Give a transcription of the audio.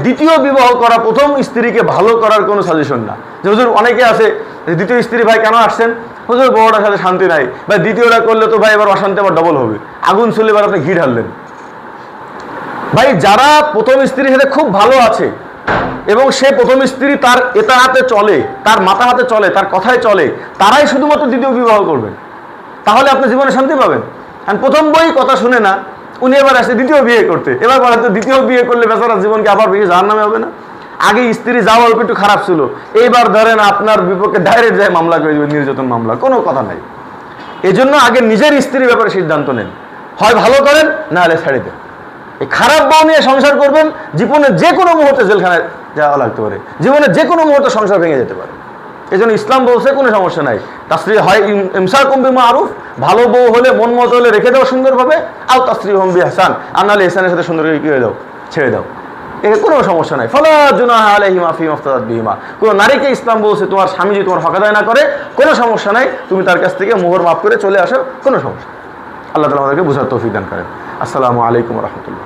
দ্বিতীয় বিবাহ করা প্রথম স্ত্রীকে ভালো করার কোনো সাজেশন না। যে হুজুর অনেকে আছে দ্বিতীয় স্ত্রী ভাই কেন আসছেন, হুজুর বড়টার সাথে শান্তি নাই, ভাই দ্বিতীয়টা করলে তো ভাই এবার অশান্তি আবার ডবল হবে, আগুন চলে এবার আপনি ঘি ঢাললেন। ভাই যারা প্রথম স্ত্রীর সাথে খুব ভালো আছে এবং সে প্রথম স্ত্রী তার এটা হাতে চলে, তার মাথা হাতে চলে, তার কথায় চলে, তারাই শুধুমাত্র দ্বিতীয় বিবাহ করবেন, তাহলে আপনি জীবনে শান্তি পাবেন। আর প্রথম বই কথা শুনে না, উনি এবার আসে দ্বিতীয় বিয়ে করতে, এবার হয়তো দ্বিতীয় বিয়ে করলে বেচারা জীবনকে আবার বেশি জাহান্নামে হবে না। আগে স্ত্রী যাওয়া অল্প একটু খারাপ ছিল, এইবার ধরেন আপনার বিপক্ষে ডাইরেক্ট যায় মামলা করে দেবেন, নির্যাতন মামলা, কোনো কথা নাই। এই জন্য আগে নিজের স্ত্রীর ব্যাপারে সিদ্ধান্ত নেন, হয় ভালো করেন না হলে ছেড়ে দেন। এই খারাপ বউ নিয়ে সংসার করবেন, জীবনে যে কোনো মুহূর্তে জেলখানায় যাওয়া লাগতে পারে, জীবনে যে কোনো মুহূর্তে সংসার ভেঙে যেতে পারে। এই জন্য ইসলাম বলছে কোনো সমস্যা নাই, তাসরিহ হয় ইমসাকুম বিমারুফ, ভালো বউ হলে মন মতো হলে রেখে দাও সুন্দরভাবে, আও তাসরিহুম বিইহসান, আর নাহলে ইহসানের সাথে সুন্দর করে কি হয়ে দাও, ছেড়ে দাও, এর কোনো সমস্যা নাই। ফালা জুনাহা আলাইহিমা ফি মাফতাদাত বিহিমা, কোনো নারীকে ইসলাম বলছে তোমার স্বামী যদি তোমার হক আদায় না করে কোনো সমস্যা নাই, তুমি তার কাছ থেকে মোহর মাফ করে চলে আসো, কোনো সমস্যা। আল্লাহ তাআলা আমাদেরকে বুঝার তৌফিক দান করেন। আসসালামু আলাইকুম ওয়া রাহমাতুল্লাহ।